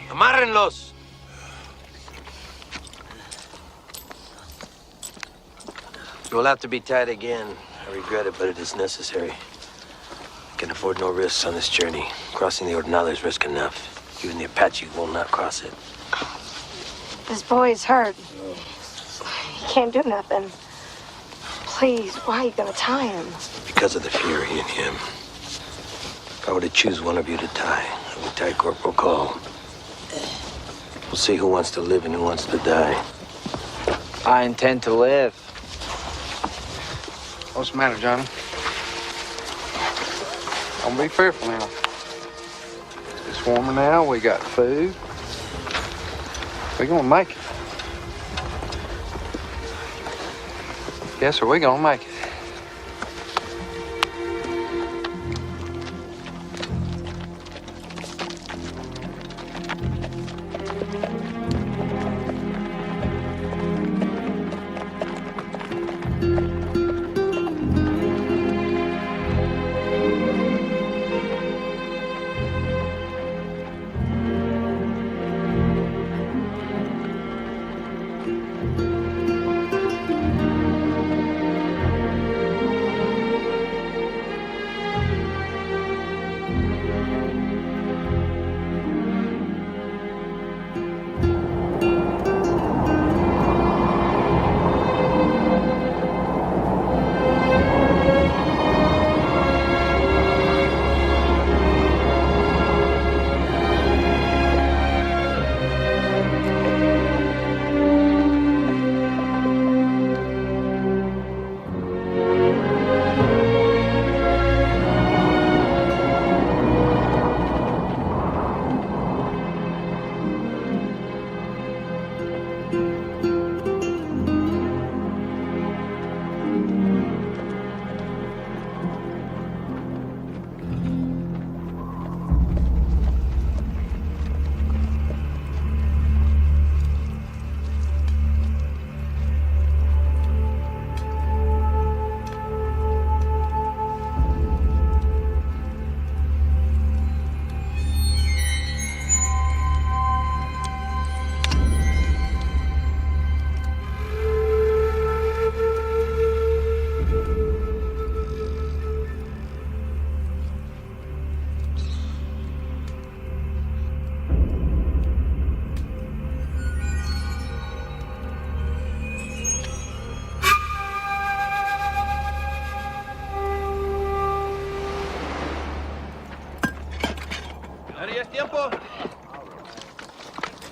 Amárrenlos. You'll have to be tied again. I regret it, but it is necessary. I can afford no risks on this journey. Crossing the Ordinal is risk enough. You and the Apache will not cross it. This boy's hurt. He can't do nothing. Please, why are you gonna tie him? Because of the fury in him. If I were to choose one of you to tie, I would tie Corporal Call. We'll see who wants to live and who wants to die. I intend to live. What's the matter, Johnny? Don't be fearful now. It's warmer now. We got food. We're gonna make it. Yes, sir, we're gonna make it.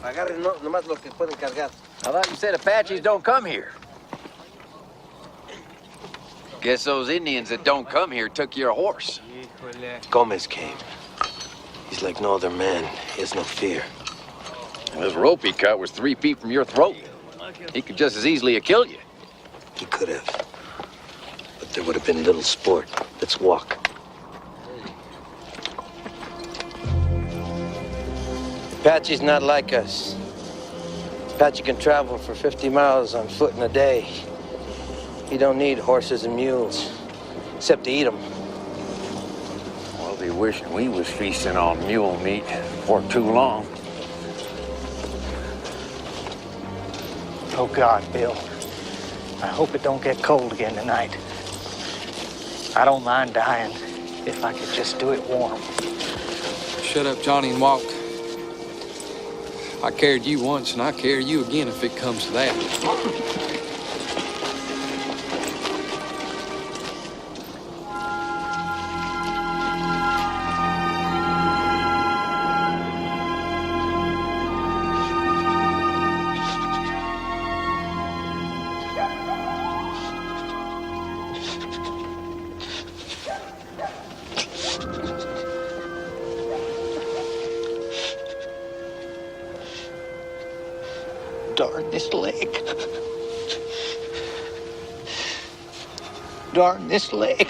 Agarren nomás lo que pueden cargar. I thought you said Apaches don't come here. Guess those Indians that don't come here took your horse. Gomez came. He's like no other man. He has no fear. And this rope he cut was 3 feet from your throat. He could just as easily have killed you. He could have. But there would have been little sport. Let's walk. Apache's not like us. Apache can travel for 50 miles on foot in a day. He don't need horses and mules, except to eat them. We'll be wishing we was feasting on mule meat for too long. Oh, God, Bill. I hope it don't get cold again tonight. I don't mind dying if I could just do it warm. Shut up, Johnny, and walk. I carried you once, and I carry you again if it comes to that. Darn this leg. Darn this leg.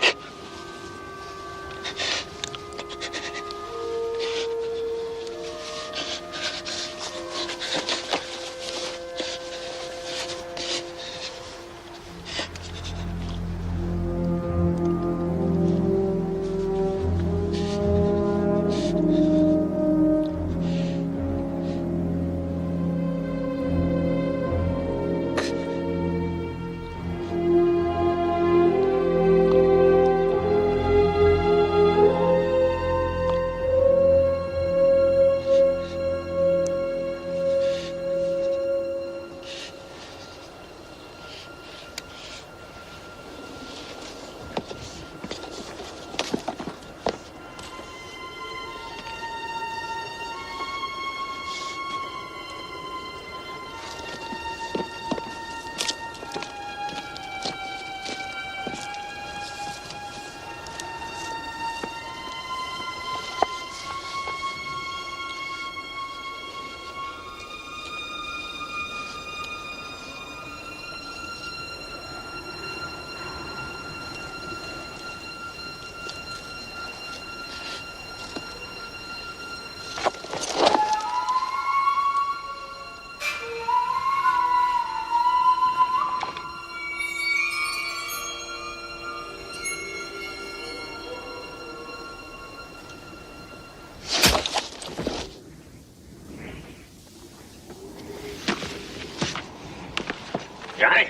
Johnny!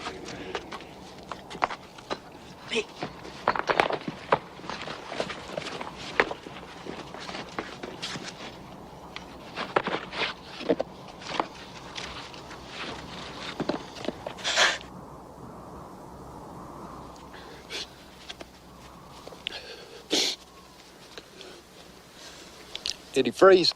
Did he freeze?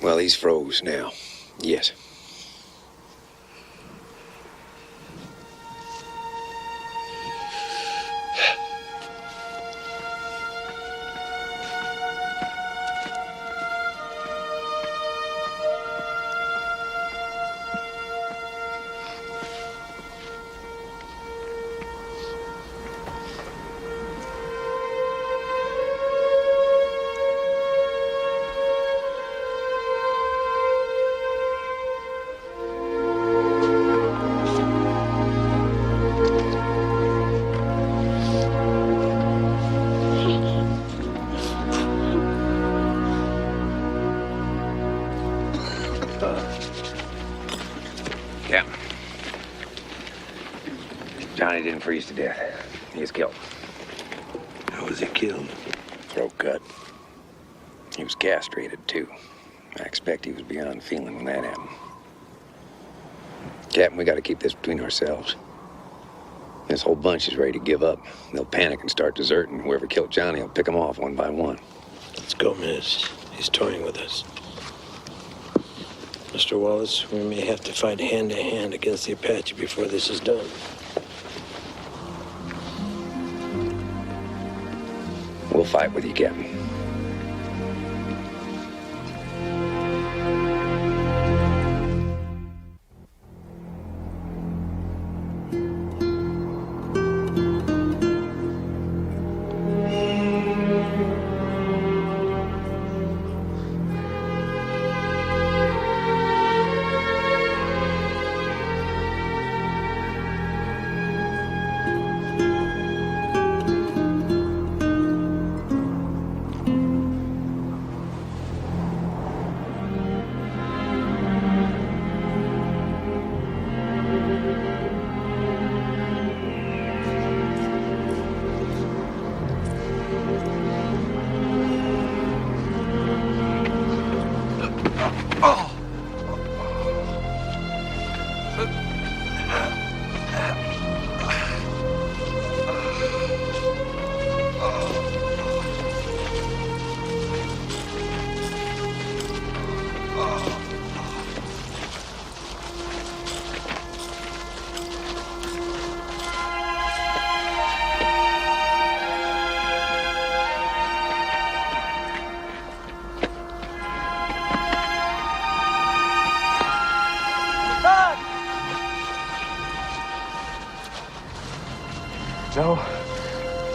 Well, he's froze now. Yes. Captain. Johnny didn't freeze to death. He was killed. How was he killed? Throat cut. He was castrated, too. I expect he was beyond feeling when that happened. Captain, we gotta keep this between ourselves. This whole bunch is ready to give up. They'll panic and start deserting. Whoever killed Johnny will pick them off one by one. Let's go, Miz. He's toying with us. Mr. Wallace, we may have to fight hand-to-hand against the Apache before this is done. We'll fight with you, Captain.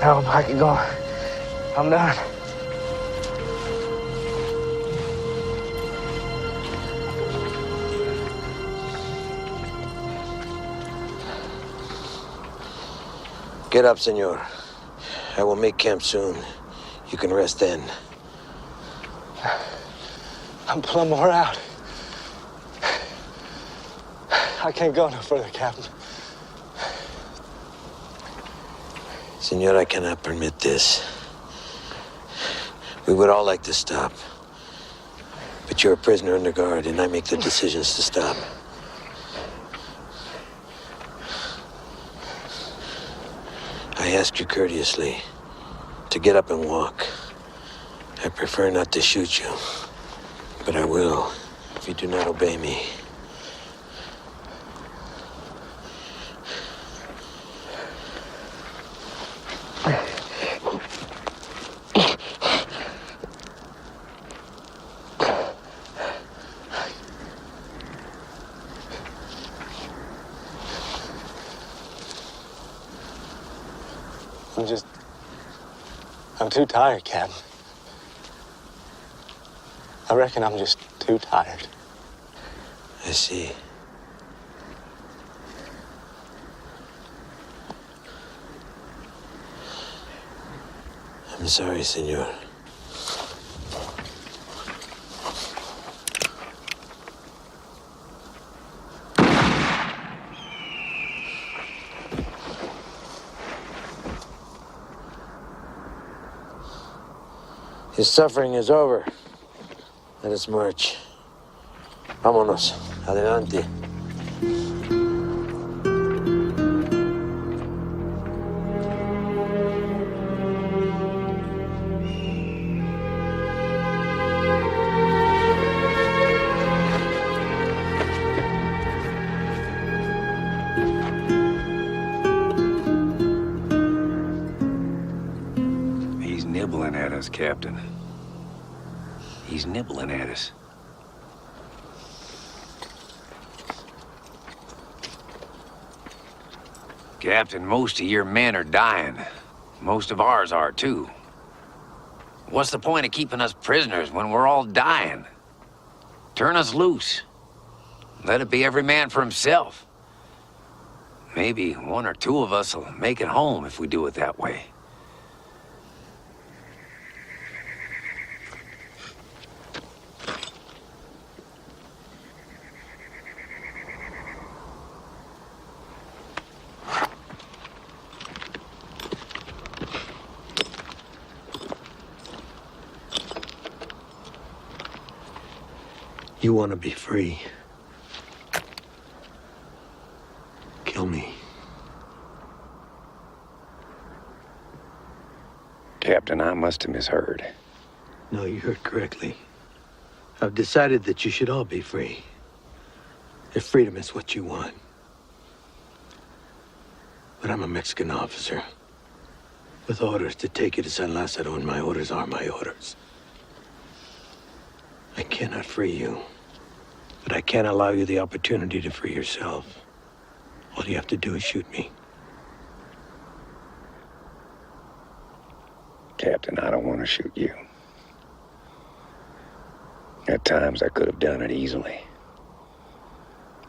No, I can go. I'm done. Get up, senor. I will make camp soon. You can rest then. I'm plumb wore out. I can't go no further, Captain. Senor, I cannot permit this. We would all like to stop. But you're a prisoner under guard, and I make the decisions to stop. I ask you courteously to get up and walk. I prefer not to shoot you, but I will if you do not obey me. I'm too tired, Captain. I reckon I'm just too tired. I see. I'm sorry, senor. His suffering is over. Let us march. Vámonos. Adelante. He's nibbling at us, Captain. He's nibbling at us. Captain, most of your men are dying. Most of ours are, too. What's the point of keeping us prisoners when we're all dying? Turn us loose. Let it be every man for himself. Maybe one or two of us will make it home if we do it that way. You want to be free. Kill me. Captain, I must have misheard. No, you heard correctly. I've decided that you should all be free. If freedom is what you want. But I'm a Mexican officer with orders to take you to San Lázaro, and my orders are my orders. I cannot free you, but I can allow you the opportunity to free yourself. All you have to do is shoot me. Captain, I don't want to shoot you. At times, I could have done it easily.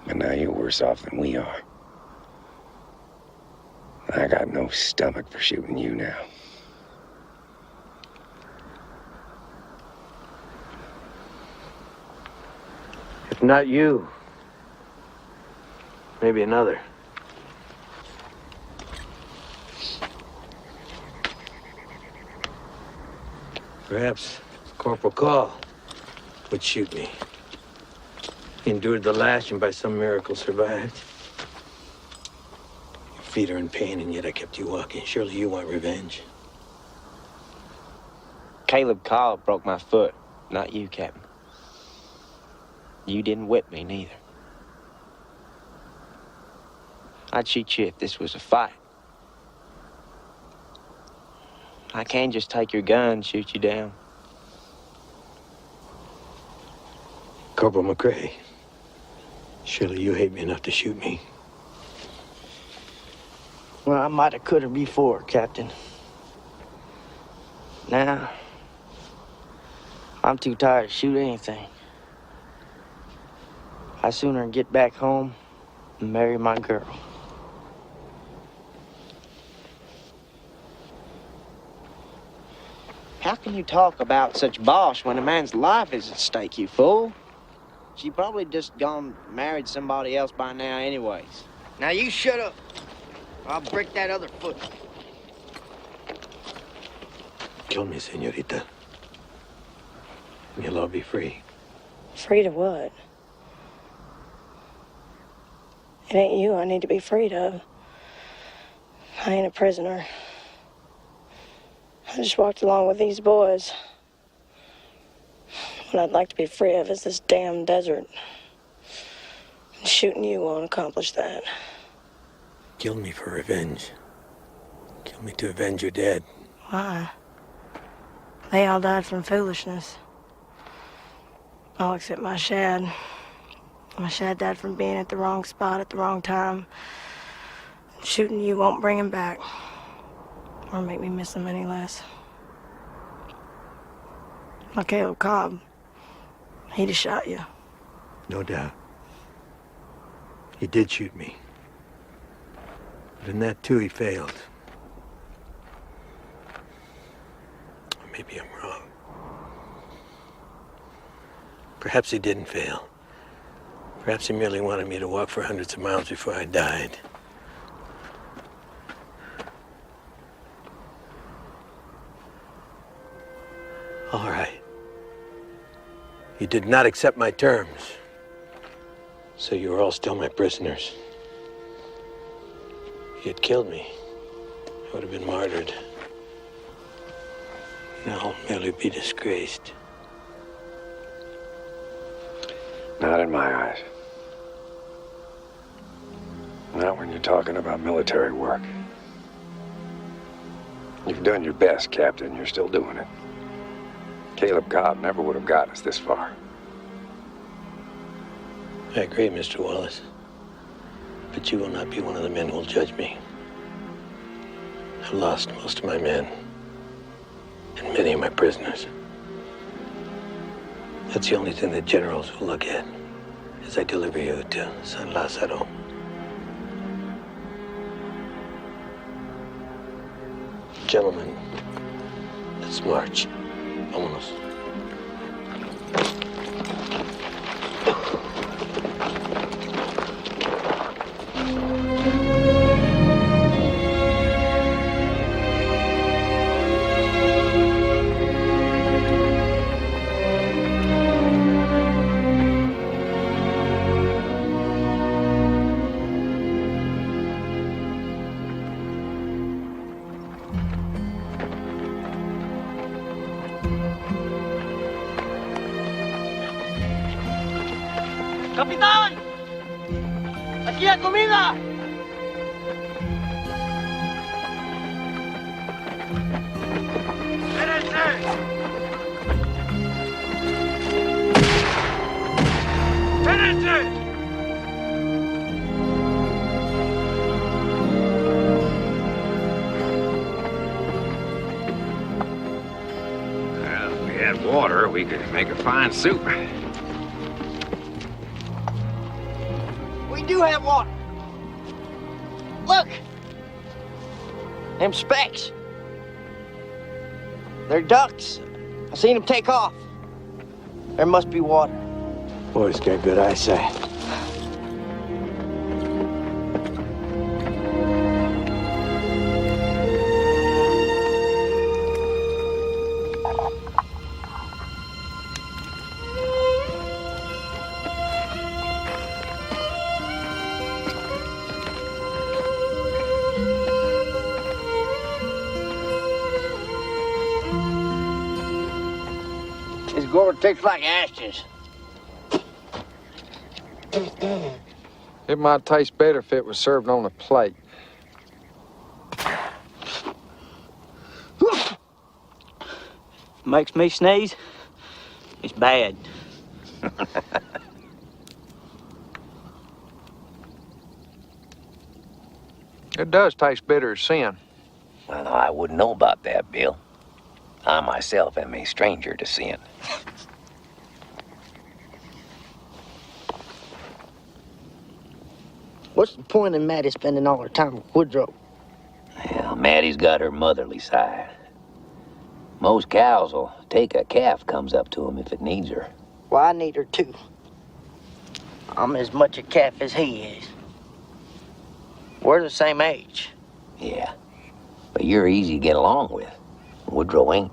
But now you're worse off than we are. I got no stomach for shooting you now. If not you, maybe another. Perhaps Corporal Call would shoot me. He endured the lash and by some miracle survived. Your feet are in pain and yet I kept you walking. Surely you want revenge. Caleb Call broke my foot, not you, Captain. You didn't whip me, neither. I'd shoot you if this was a fight. I can't just take your gun and shoot you down. Corporal McRae, surely you hate me enough to shoot me. Well, I might have could have before, Captain. Now, I'm too tired to shoot anything. I'd sooner get back home and marry my girl. How can you talk about such bosh when a man's life is at stake, you fool? She probably just gone married somebody else by now anyways. Now you shut up, or I'll break that other foot. Kill me, señorita. And you'll all be free. Free to what? It ain't you I need to be freed of. I ain't a prisoner. I just walked along with these boys. What I'd like to be free of is this damn desert. And shooting you won't accomplish that. Kill me for revenge. Kill me to avenge your dad. Why? They all died from foolishness. All except my Shad. My Shad died from being at the wrong spot at the wrong time. Shooting you won't bring him back. Or make me miss him any less. Like Caleb Cobb. He'd have shot you. No doubt. He did shoot me. But in that too, he failed. Or maybe I'm wrong. Perhaps he didn't fail. Perhaps he merely wanted me to walk for hundreds of miles before I died. All right. You did not accept my terms. So you are all still my prisoners. If you had killed me, I would have been martyred. Now I'll merely be disgraced. Not in my eyes. Not when you're talking about military work. You've done your best, Captain. You're still doing it. Caleb Cobb never would have got us this far. I agree, Mr. Wallace. But you will not be one of the men who will judge me. I've lost most of my men. And many of my prisoners. That's the only thing the generals will look at as I deliver you to San Lázaro. Gentlemen, let's march. Vámonos. ¡Capitán! ¡Aquí hay comida! Well, if we had water, we could make a fine soup. We do have water. Look! Them specks. They're ducks. I seen them take off. There must be water. Boys got good eyesight. This gourd tastes like ashes. It might taste better if it was served on a plate. Makes me sneeze. It's bad. It does taste bitter as sin. Well, I wouldn't know about that, Bill. I myself am a stranger to sin. What's the point in Maddie spending all her time with Woodrow? Well, Maddie's got her motherly side. Most cows will take a calf comes up to 'em if it needs her. Well, I need her too. I'm as much a calf as he is. We're the same age. Yeah, but you're easy to get along with. Woodrow ain't.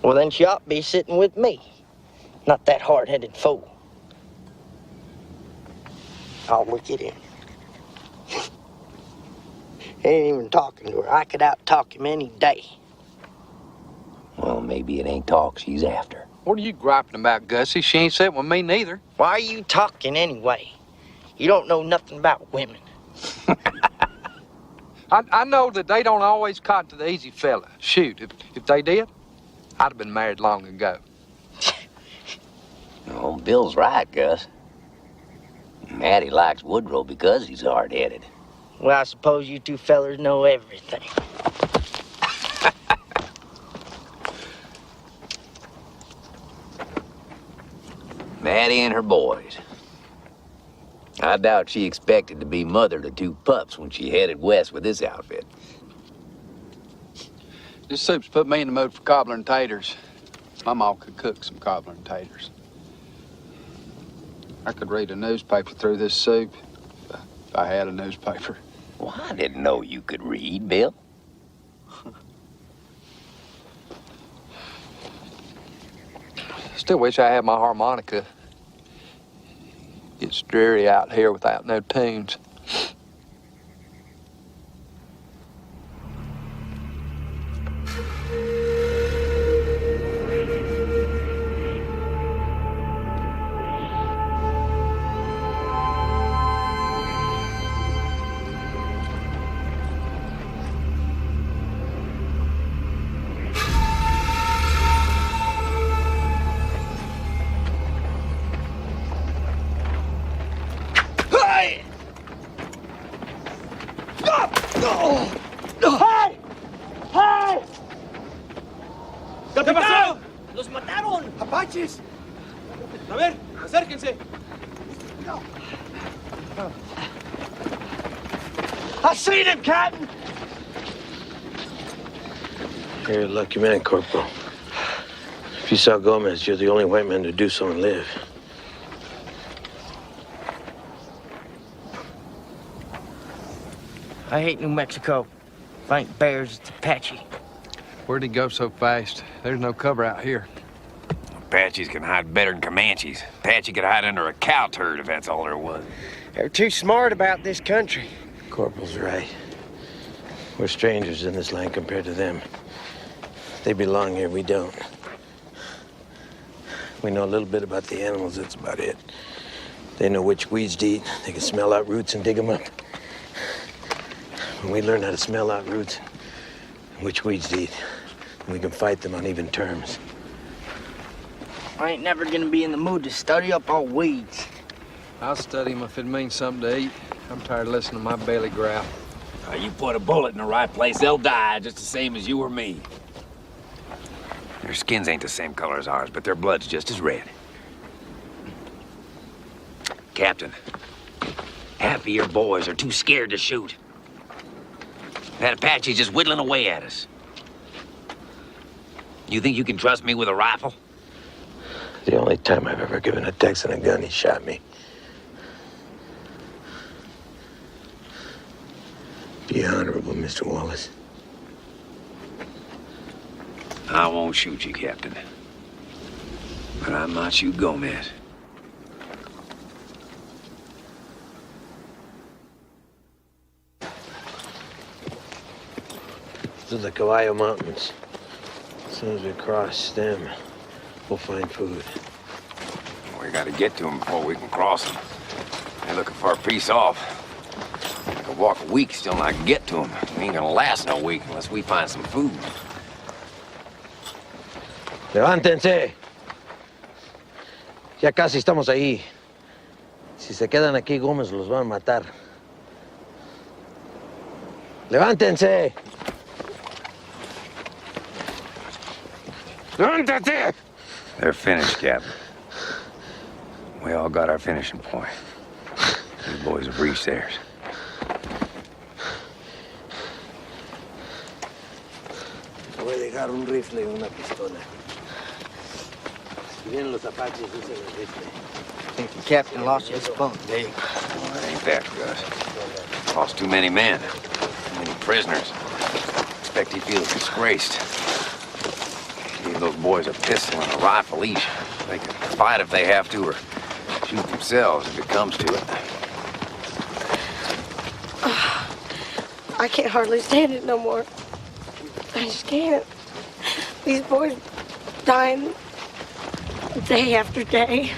Well, then she ought to be sitting with me, not that hard-headed fool. Oh, look at him. He ain't even talking to her. I could out-talk him any day. Well, maybe it ain't talk she's after. What are you griping about, Gussie? She ain't sitting with me neither. Why are you talking anyway? You don't know nothing about women. I know that they don't always cotton to the easy fella. Shoot, if they did, I'd have been married long ago. Oh, Bill's right, Gus. Maddie likes Woodrow because he's hard-headed. Well, I suppose you two fellers know everything. Maddie and her boys. I doubt she expected to be mother to 2 pups when she headed west with this outfit. This soup's put me in the mood for cobbler and taters. My mom could cook some cobbler and taters. I could read a newspaper through this soup if I had a newspaper. Well, I didn't know you could read, Bill. Still wish I had my harmonica. It's dreary out here without no tunes. ¡Capitán! ¡Los mataron! ¡Apaches! A ver, acérquense. I seen him, Captain! You're a lucky man, Corporal. If you saw Gomez, you're the only white man to do so and live. I hate New Mexico. If I ain't bears, it's Apache. Where'd he go so fast? There's no cover out here. Apaches can hide better than Comanches. Apache could hide under a cow turd if that's all there was. They're too smart about this country. Corporal's right. We're strangers in this land compared to them. They belong here, we don't. We know a little bit about the animals, that's about it. They know which weeds to eat. They can smell out roots and dig them up. When we learn how to smell out roots and which weeds to eat, we can fight them on even terms. I ain't never gonna be in the mood to study up all weeds. I'll study them if it means something to eat. I'm tired of listening to my belly growl. You put a bullet in the right place, they'll die just the same as you or me. Their skins ain't the same color as ours, but their blood's just as red. Captain, half of your boys are too scared to shoot. That Apache's just whittling away at us. You think you can trust me with a rifle? The only time I've ever given a Texan a gun, he shot me. Be honorable, Mr. Wallace. I won't shoot you, Captain. But I might shoot Gomez. To the Caballo Mountains. As soon as we cross them, we'll find food. We gotta get to them before we can cross them. They're looking for a piece off. I could walk a week still not get to them. We ain't gonna last no week unless we find some food. ¡Levántense! Ya casi estamos ahí. Si se quedan aquí, Gómez los va a matar. ¡Levántense! ¡Levántate! They're finished, Captain. We all got our finishing point. These boys have reached theirs. Voy a dejar un rifle y una pistola. Si vienen los Apaches, usen el rifle. I think the captain lost his spunk, Dave. Well, that ain't that, Gus. Lost too many men. Too many prisoners. Expect he feels disgraced. Give those boys a pistol and a rifle each. They can fight if they have to, or shoot themselves if it comes to it. I can't hardly stand it no more. I just can't. These boys dying day after day.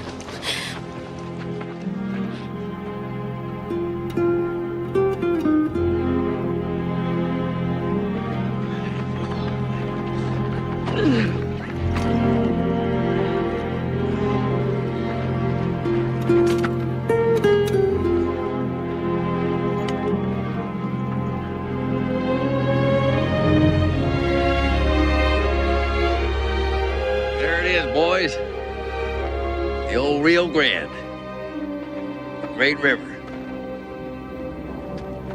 Boys, the old Rio Grande, great river.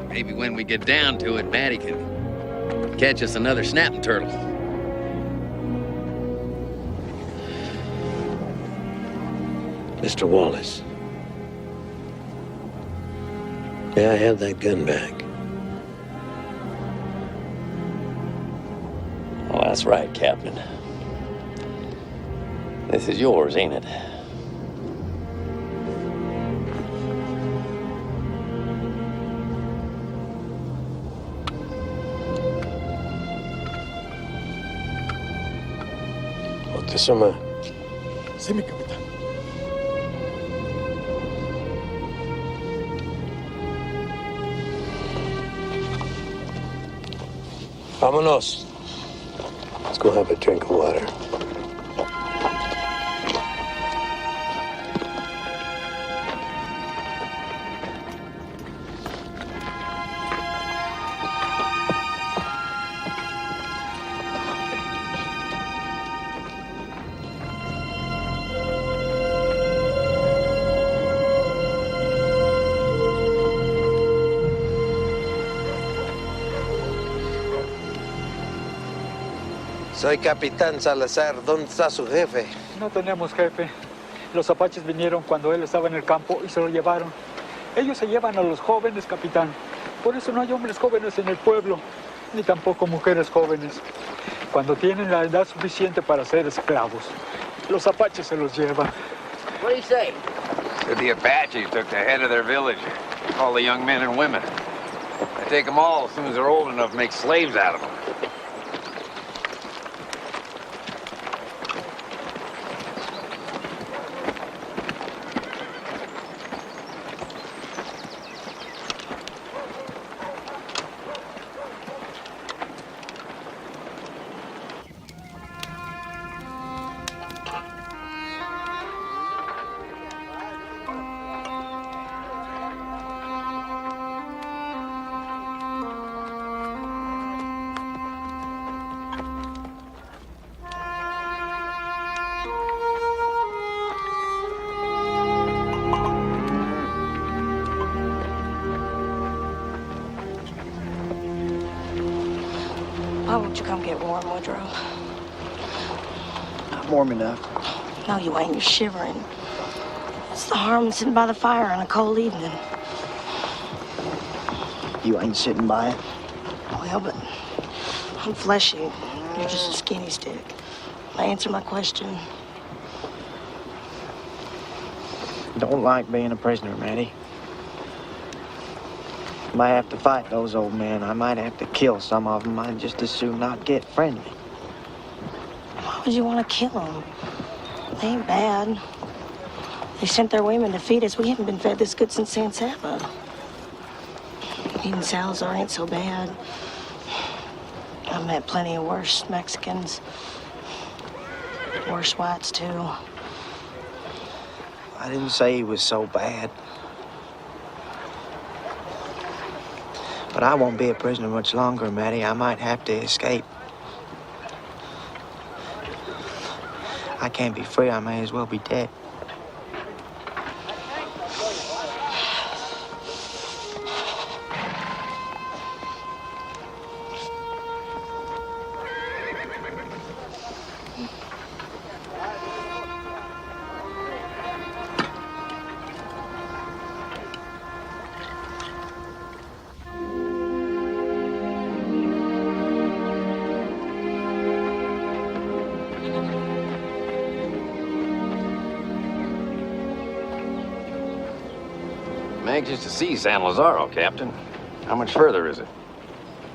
Maybe when we get down to it, Matty can catch us another snapping turtle. Mr. Wallace, may I have that gun back? Oh, that's right, Captain. This is yours, ain't it? Moctezuma, Sí, mi capitán. vámonos. Let's go have a drink of water. Soy Capitán Salazar. ¿Dónde está su jefe? No tenemos jefe. Los apaches vinieron cuando él estaba en el campo y se lo llevaron. Ellos se llevan a los jóvenes, capitán. Por eso no hay hombres jóvenes en el pueblo, ni tampoco mujeres jóvenes. Cuando tienen la edad suficiente para ser esclavos, los apaches se los llevan. What do you say? Said the Apaches took the head of their village, all the young men and women. They take them all as soon as they're old enough to make slaves out of them. Why won't you come get warm, Woodrow? I'm warm enough. No, you ain't. You're shivering. It's the harm in sitting by the fire on a cold evening. You ain't sitting by it. Well, but I'm fleshy. You're just a skinny stick. Answer my question. Don't like being a prisoner, Matty. Might have to fight those old men. I might have to kill some of them. I'd just as soon not get friendly. Why would you want to kill them? They ain't bad. They sent their women to feed us. We haven't been fed this good since San Saba. Even Salazar ain't so bad. I've met plenty of worse Mexicans. Worse whites, too. I didn't say he was so bad. But I won't be a prisoner much longer, Matty. I might have to escape. I can't be free. I may as well be dead. I'm anxious to see San Lazaro, Captain. How much further is it?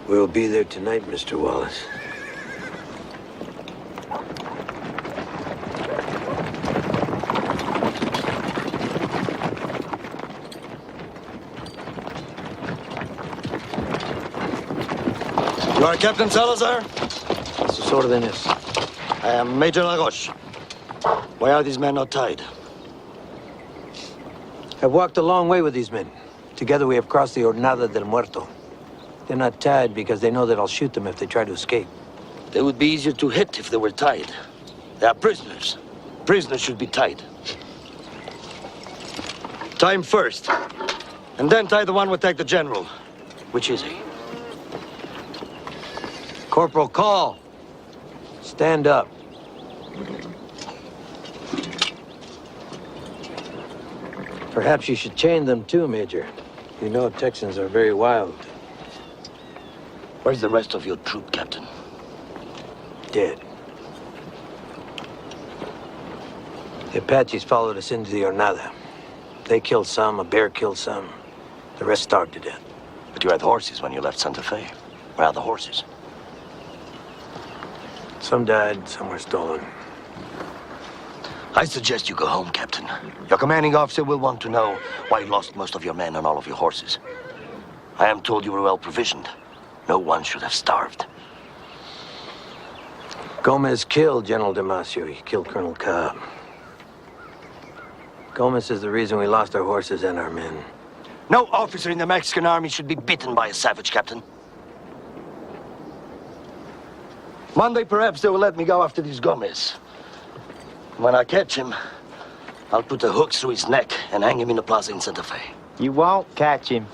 We'll be there tonight, Mr. Wallace. You are Captain Salazar? Sus órdenes. I am Major Lagos. Why are these men not tied? I've walked a long way with these men. Together we have crossed the Jornada del Muerto. They're not tied because they know that I'll shoot them if they try to escape. They would be easier to hit if they were tied. They are prisoners. Prisoners should be tied. Tie him first. And then tie the one who attacked the general. Which is he? Corporal Call. Stand up. Perhaps you should chain them too, Major. You know Texans are very wild. Where's the rest of your troop, Captain? Dead. The Apaches followed us into the Jornada. They killed some, a bear killed some. The rest starved to death. But you had horses when you left Santa Fe. Where are the horses? Some died, some were stolen. I suggest you go home, Captain. Your commanding officer will want to know why you lost most of your men and all of your horses. I am told you were well provisioned. No one should have starved. Gomez killed General Damasio. He killed Colonel Cobb. Gomez is the reason we lost our horses and our men. No officer in the Mexican army should be bitten by a savage, Captain. Monday, perhaps they will let me go after this Gomez. When I catch him, I'll put the hooks through his neck and hang him in the plaza in Santa Fe. You won't catch him.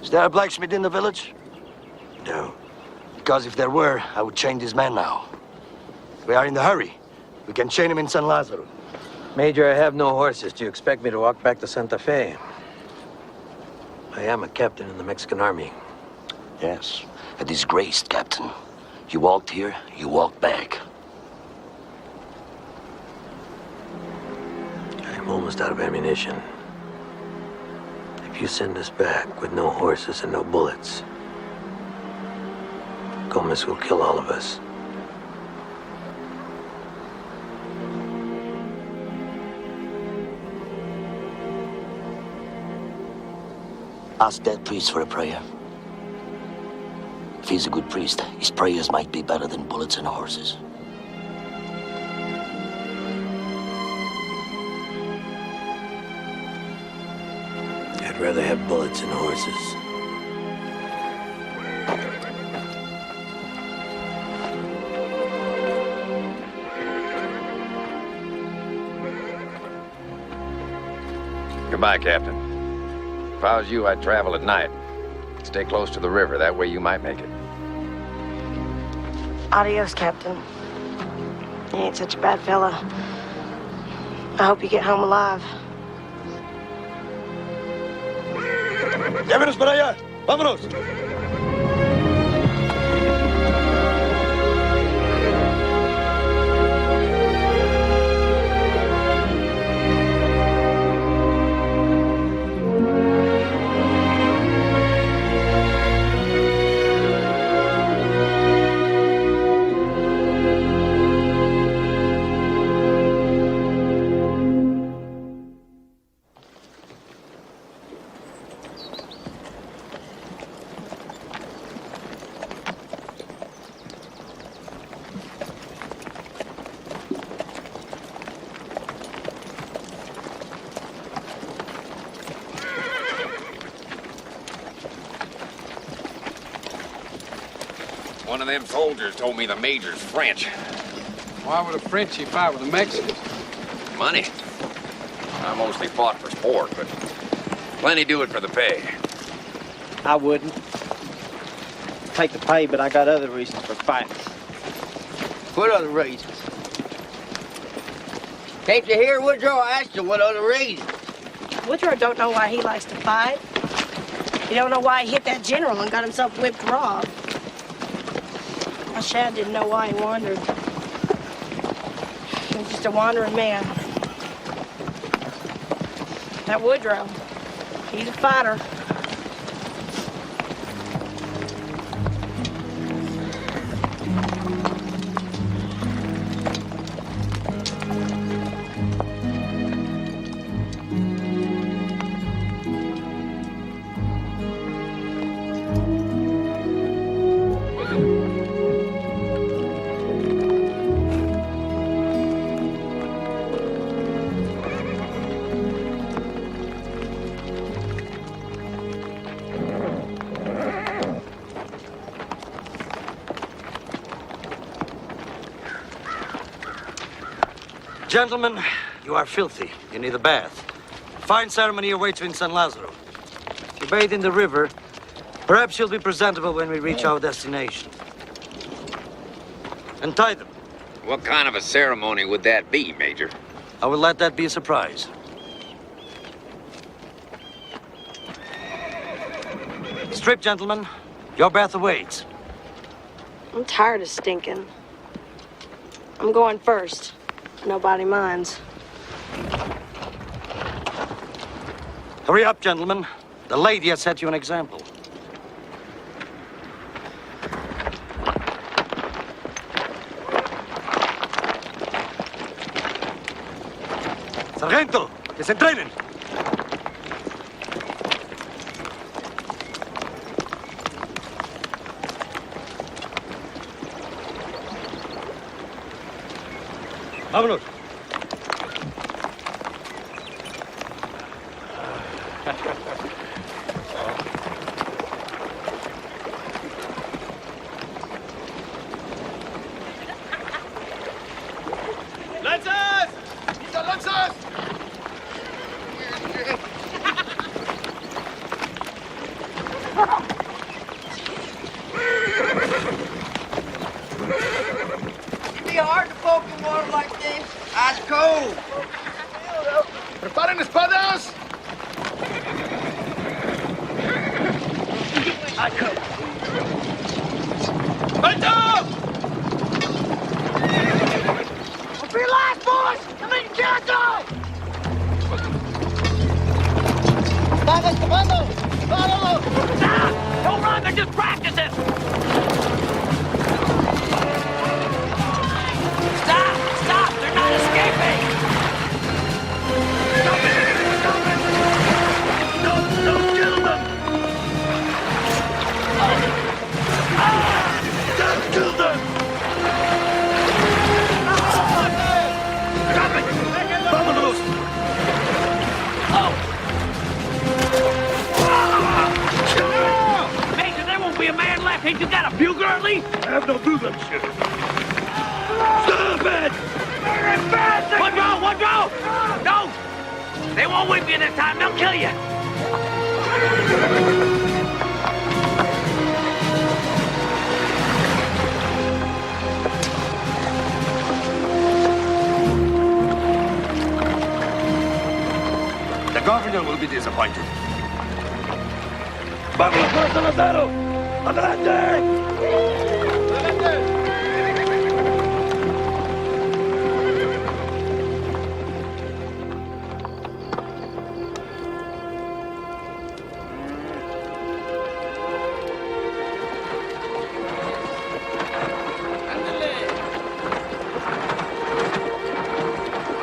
Is there a blacksmith in the village? No. Because if there were, I would chain this man now. We are in a hurry. We can chain him in San Lazaro. Major, I have no horses. Do you expect me to walk back to Santa Fe? I am a captain in the Mexican army. Yes, a disgraced captain. You walked here, you walked back. I'm almost out of ammunition. If you send us back with no horses and no bullets, Gomez will kill all of us. Ask that priest for a prayer. If he's a good priest, his prayers might be better than bullets and horses. I'd rather have bullets and horses. Goodbye, Captain. If I was you, I'd travel at night. Stay close to the river. That way you might make it. Adios, Captain. You ain't such a bad fella. I hope you get home alive. Llévenos para allá. Vámonos. One of them soldiers told me the major's French. Why would a Frenchie fight with a Mexican? Money. I mostly fought for sport, but plenty do it for the pay. I wouldn't. Take the pay, but I got other reasons for fighting. What other reasons? Can't you hear Woodrow asked you what other reasons? Woodrow don't know why he likes to fight. He don't know why he hit that general and got himself whipped raw. My Shad didn't know why he wandered. He was just a wandering man. That Woodrow, he's a fighter. Gentlemen, you are filthy. You need a bath. Fine ceremony awaits you in San Lazaro. If you bathe in the river, perhaps you'll be presentable when we reach our destination. And tie them. What kind of a ceremony would that be, Major? I will let that be a surprise. Strip, gentlemen. Your bath awaits. I'm tired of stinking. I'm going first. Nobody minds. Hurry up, gentlemen. The lady has set you an example. Sargento, que se entrenen. Vámonos. ¡Lanzas! ¡Listo, lanzas! It'd be hard to poke in water like this. Ice cold. ¡Preparen espadas! ¡Alto! For your life, boys! I'm in Jericho! ¡Vamos, comando! ¡Vamos! Stop! Don't run, they're just practicing! Stop! Stop! They're not escaping! Stop it! Don't kill them! Don't kill them! Stop it! Vámonos! Major, there won't be a man left. Ain't you got a bugler at least? I have no bugler, monsieur. Stop it! One draw! No! They won't whip you this time. They'll kill you. The governor will be disappointed. ¡Vámonos, Salazar! ¡Adelante!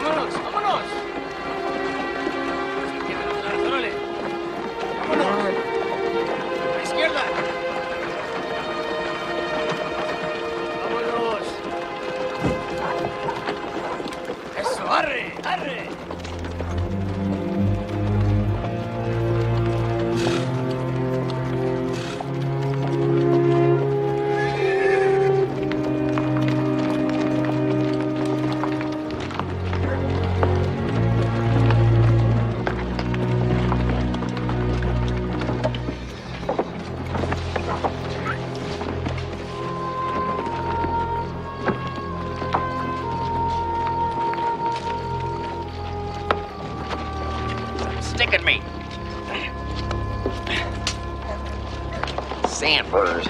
¡Vámonos, vámonos! ¡Órale! ¡Vámonos! ¡A la izquierda! ¡Vámonos! ¡Eso! ¡Arre! ¡Arre! Sticking me. Sandburrs.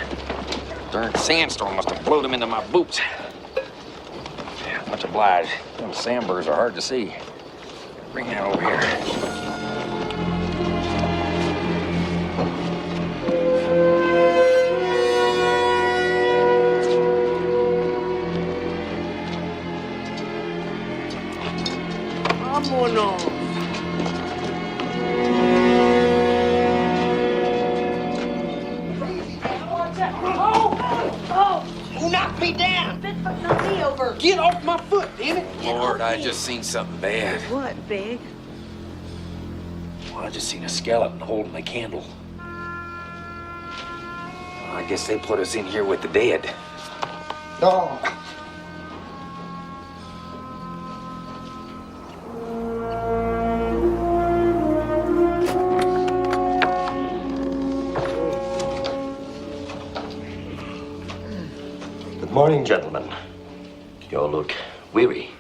Darn sandstorm must have blowed them into my boots. Much obliged. Them sandburrs are hard to see. Bring that over here. ¡Vámonos! Who knocked me down? Bigfoot knocked me over. Get off my foot, damn it! Lord, I just seen something bad. What, Big? Well, I just seen a skeleton holding a candle. I guess they put us in here with the dead. No. Good morning, gentlemen. You all look weary.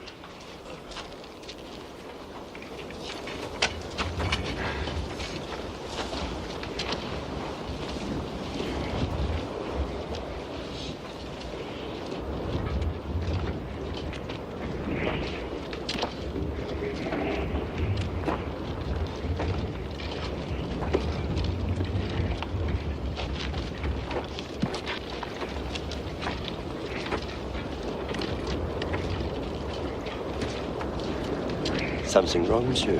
something wrong, monsieur?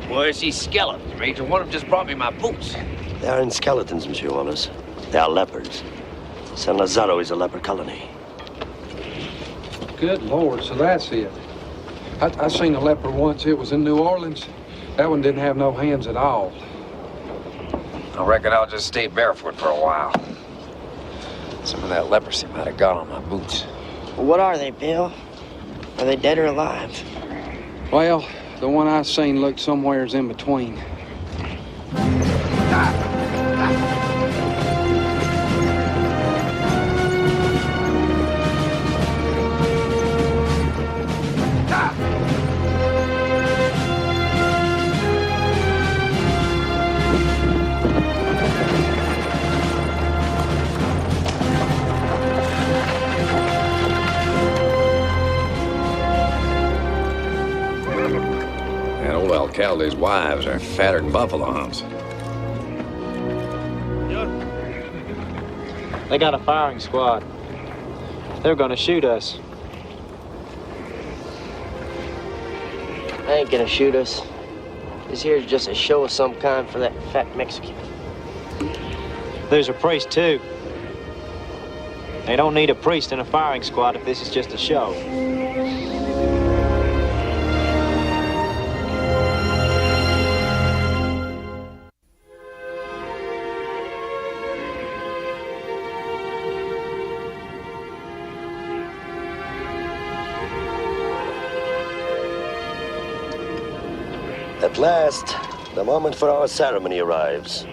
Where's these skeletons, Major? One of them just brought me my boots. They aren't skeletons, Monsieur Wallace. They are leopards. San Lazaro is a leopard colony. Good Lord, so that's it. I seen a leopard once. It was in New Orleans. That one didn't have no hands at all. I reckon I'll just stay barefoot for a while. Some of that leprosy might have got on my boots. Well, what are they, Bill? Are they dead or alive? Well, the one I seen looked somewheres in between. Calde's wives are fatter than buffalo humps. They got a firing squad. They're gonna shoot us. They ain't gonna shoot us. This here's just a show of some kind for that fat Mexican. There's a priest, too. They don't need a priest and a firing squad if this is just a show. At last, the moment for our ceremony arrives.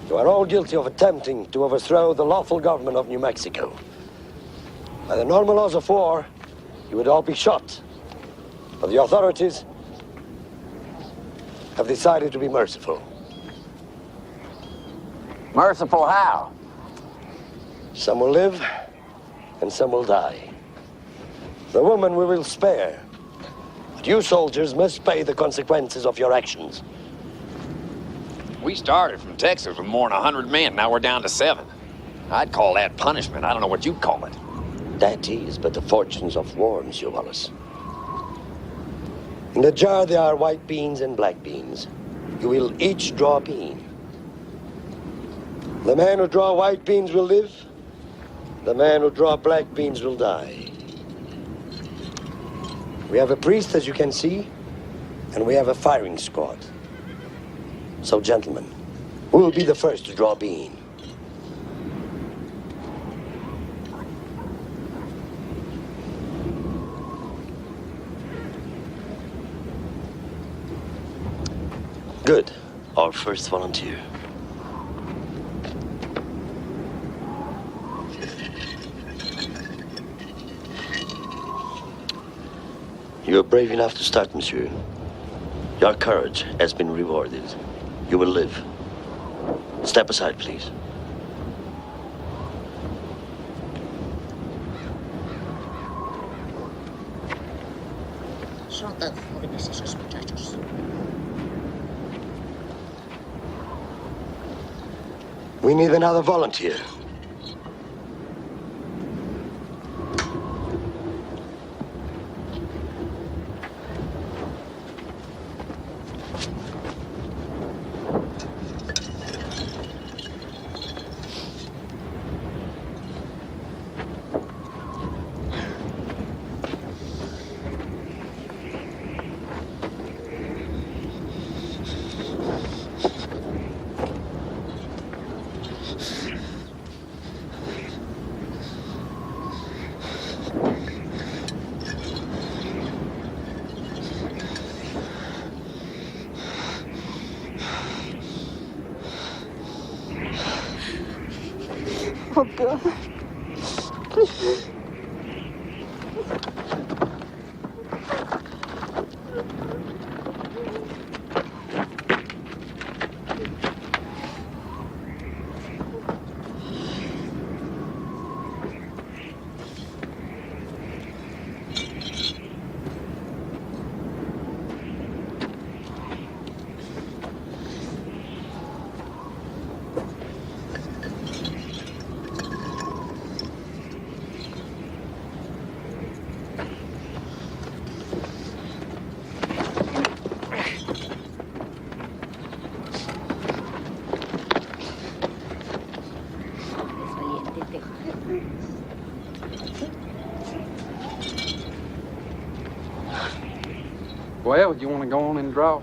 You are all guilty of attempting to overthrow the lawful government of New Mexico. By the normal laws of war, you would all be shot. But the authorities have decided to be merciful. Merciful how? Some will live, and some will die. The woman we will spare. But you soldiers must pay the consequences of your actions. We started from Texas with more than 100 men. Now we're down to 7. I'd call that punishment. I don't know what you'd call it. That is but the fortunes of war, Monsieur Wallace. In the jar there are white beans and black beans. You will each draw a bean. The man who draw white beans will live. The man who draw black beans will die. We have a priest, as you can see, and we have a firing squad. So, gentlemen, who will be the first to draw a bean? Good. Our first volunteer. You're brave enough to start, monsieur. Your courage has been rewarded. You will live. Step aside, please. We need another volunteer. Oh, God. Well, you want to go on and draw?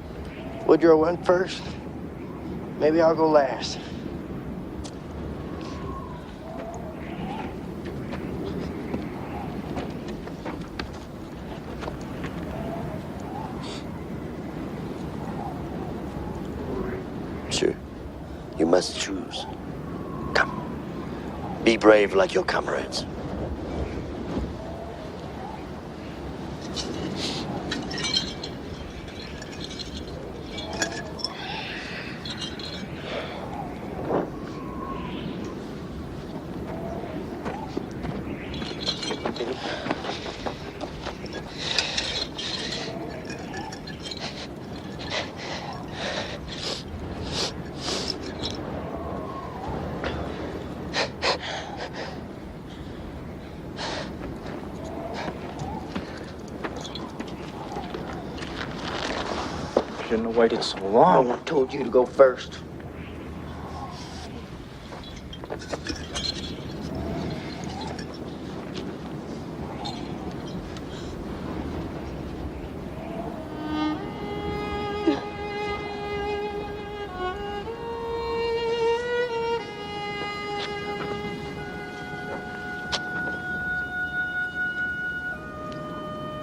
Woodrow went first. Maybe I'll go last. Sir, you must choose. Come. Be brave like your comrades. Shouldn't have waited so No long. one told you to go first.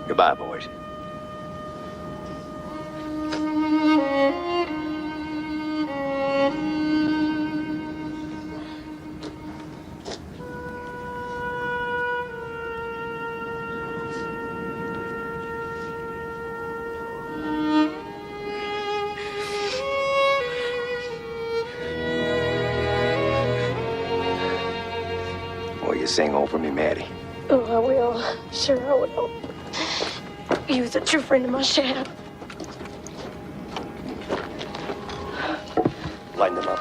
Goodbye, boys. Will you sing over me, Maddie? Oh, I will. Sure, I will. You was a true friend of my Shad. Line them up.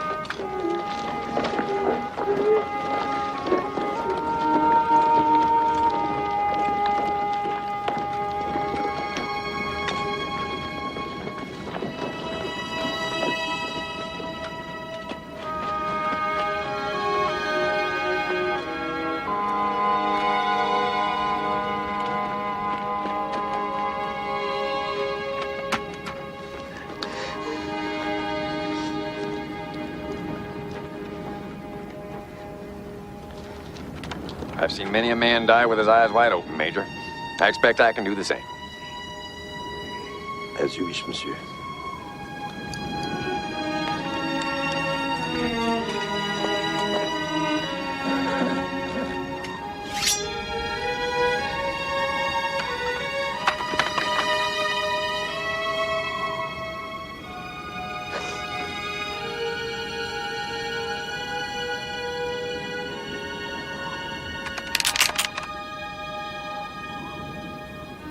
I've seen many a man die with his eyes wide open, Major. I expect I can do the same. As you wish, monsieur.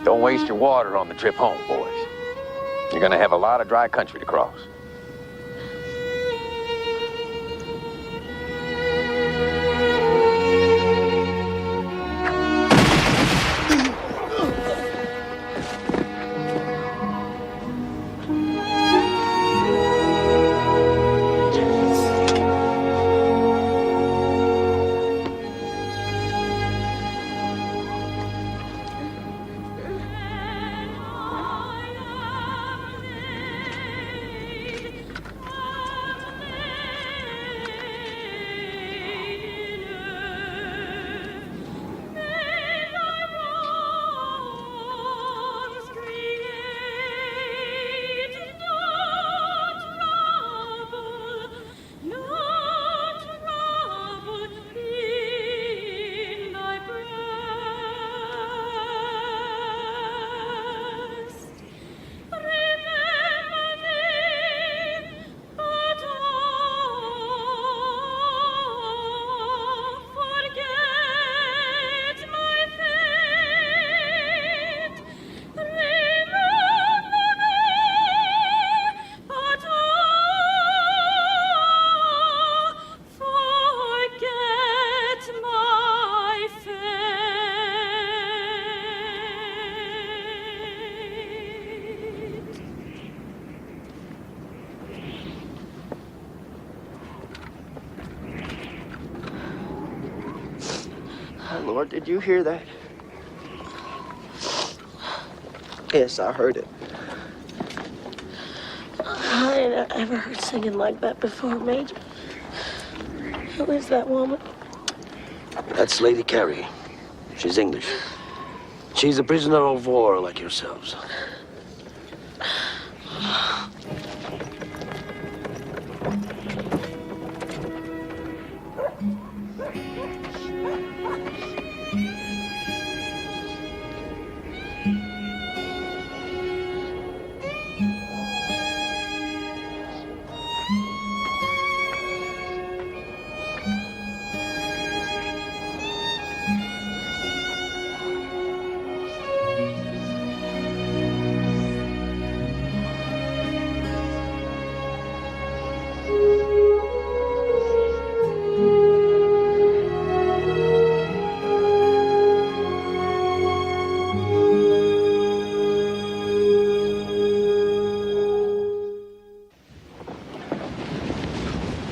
Don't waste your water on the trip home, boys. You're gonna have a lot of dry country to cross. Lord, did you hear that? Yes, I heard it. I ain't ever heard singing like that before, Major. Who is that woman? That's Lady Carrie. She's English. She's a prisoner of war like yourselves.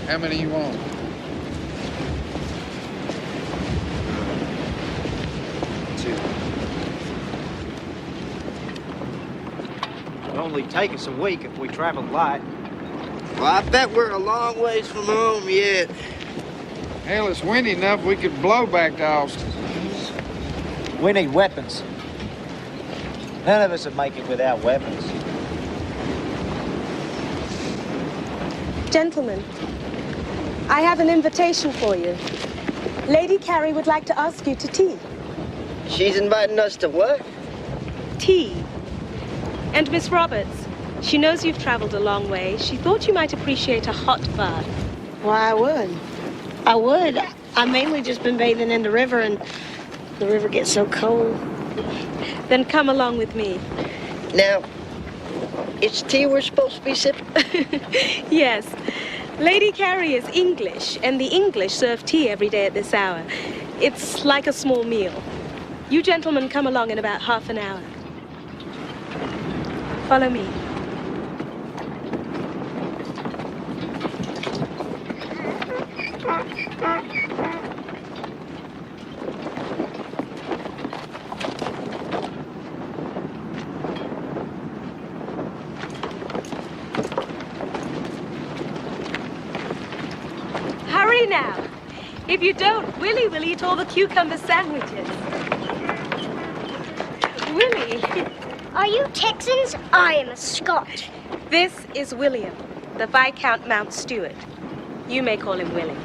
How many you want? Two. It'll only take us a week if we travel light. Well, I bet we're a long ways from home yet. Hell, it's windy enough we could blow back to Austin. We need weapons. None of us would make it without weapons. Gentlemen, I have an invitation for you. Lady Carrie would like to ask you to tea. She's inviting us to what? Tea. And Miss Roberts, she knows you've traveled a long way. She thought you might appreciate a hot bath. Why, I would. I would. I've mainly just been bathing in the river, and the river gets so cold. Then come along with me. Now, it's tea we're supposed to be sipping? Yes. Lady Carrie is English, and the English serve tea every day at this hour. It's like a small meal. You gentlemen come along in about half an hour. Follow me. Hurry now. If you don't, Willie will eat all the cucumber sandwiches. Willie. Are you Texans? I am a Scot. This is William, the Viscount Mount Stewart. You may call him Willie.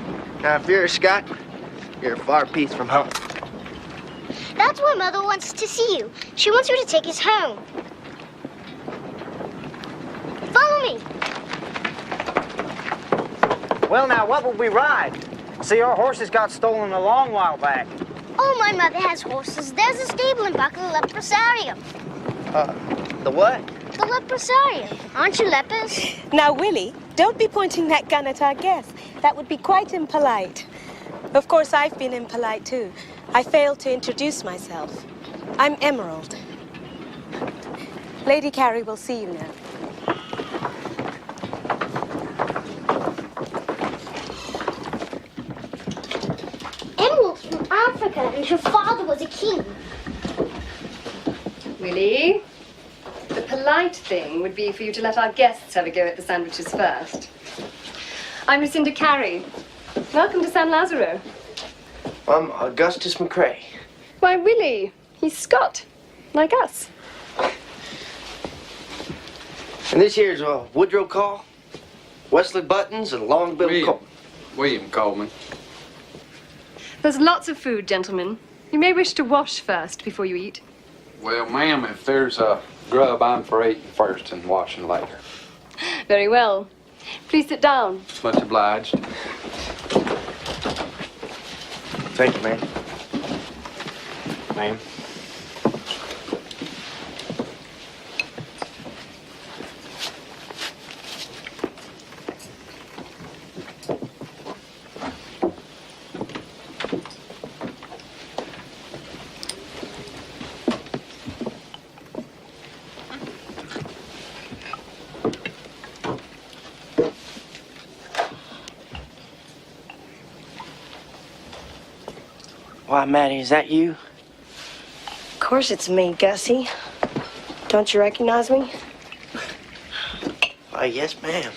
Now, if you're a Scot, you're a far piece from home. That's why Mother wants to see you. She wants you to take us home. Follow me. Well, now, what will we ride? See, our horses got stolen a long while back. Oh, my mother has horses. There's a stable in back of the leprosarium. The what? The leprosarium. Aren't you lepers? Now, Willie, don't be pointing that gun at our guests. That would be quite impolite. Of course, I've been impolite, too. I failed to introduce myself. I'm Emerald. Lady Carrie will see you now. Emerald's from Africa, and her father was a king. Willie, the polite thing would be for you to let our guests have a go at the sandwiches first. I'm Lucinda Carey. Welcome to San Lazaro. I'm Augustus McCrae. Why, Willie, he's Scot, like us. And this here's Woodrow Call, Wesley Buttons, and Long Bill Cole. William Coleman. There's lots of food, gentlemen. You may wish to wash first before you eat. Well, ma'am, if there's a grub, I'm for eating first and washing later. Very well. Please sit down. Much obliged. Thank you, ma'am. Ma'am. Why, Maddie, is that you? Of course it's me, Gussie. Don't you recognize me? Why, yes, ma'am.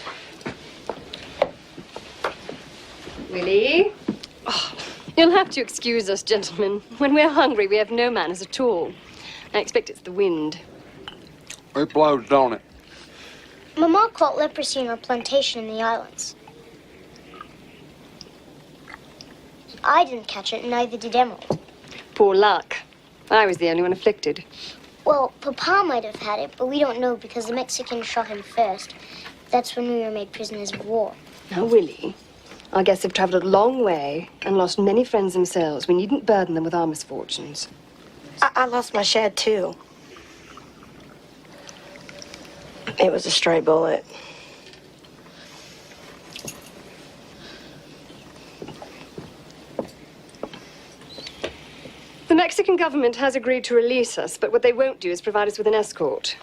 Willie? Oh, you'll have to excuse us, gentlemen. When we're hungry, we have no manners at all. I expect it's the wind. It blows, don't it? Mama caught leprosy in our plantation in the islands. I didn't catch it, and neither did Emerald. Poor luck. I was the only one afflicted. Well, Papa might have had it, but we don't know because the Mexicans shot him first. That's when we were made prisoners of war. Now, Willie, our guests have traveled a long way and lost many friends themselves. We needn't burden them with our misfortunes. I lost my shad, too. It was a stray bullet. The Mexican government has agreed to release us, but what they won't do is provide us with an escort.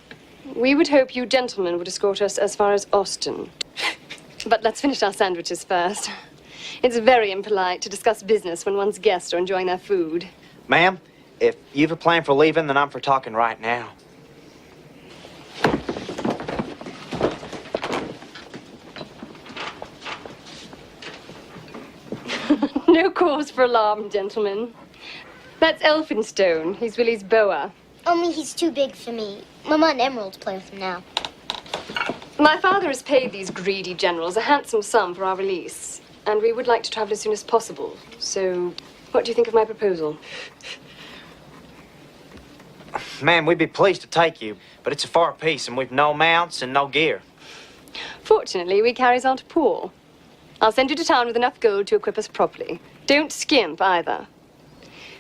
We would hope you gentlemen would escort us as far as Austin. But let's finish our sandwiches first. It's very impolite to discuss business when one's guests are enjoying their food. Ma'am, if you've a plan for leaving, then I'm for talking right now. No cause for alarm, gentlemen. That's Elphinstone. He's Willie's boa. Only he's too big for me. Mama and Emerald play with him now. My father has paid these greedy generals a handsome sum for our release, and we would like to travel as soon as possible. So, what do you think of my proposal? Ma'am, we'd be pleased to take you, but it's a far piece, and we've no mounts and no gear. Fortunately, we carries aren't poor. I'll send you to town with enough gold to equip us properly. Don't skimp, either.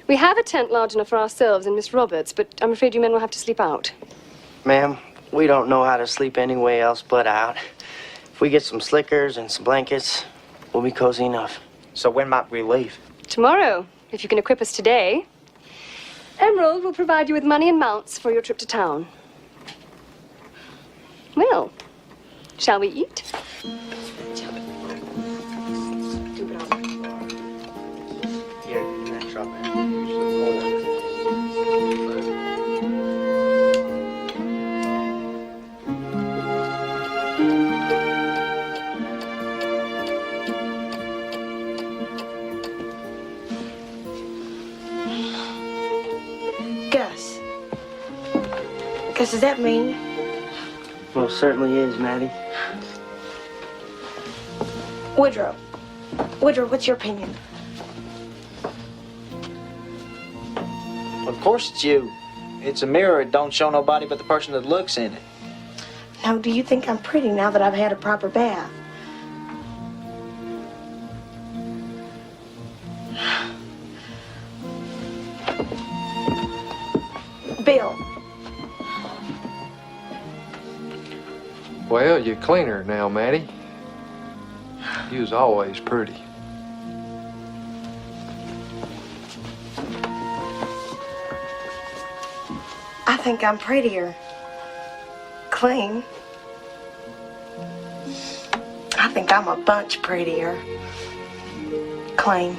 We have a tent large enough for ourselves and Miss Roberts, but I'm afraid you men will have to sleep out. Ma'am, we don't know how to sleep anywhere else but out. If we get some slickers and some blankets, we'll be cozy enough. So when might we leave? Tomorrow, if you can equip us today. Emerald will provide you with money and mounts for your trip to town. Well, shall we eat? Gus. Gus, does that mean? Well, it certainly is, Maddie. Woodrow. Woodrow, what's your opinion? Of course it's you. It's a mirror. It don't show nobody but the person that looks in it. Now, do you think I'm pretty now that I've had a proper bath? Bill. Well, you're cleaner now, Maddie. You was always pretty. I think I'm prettier. Clean. I think I'm a bunch prettier. Clean.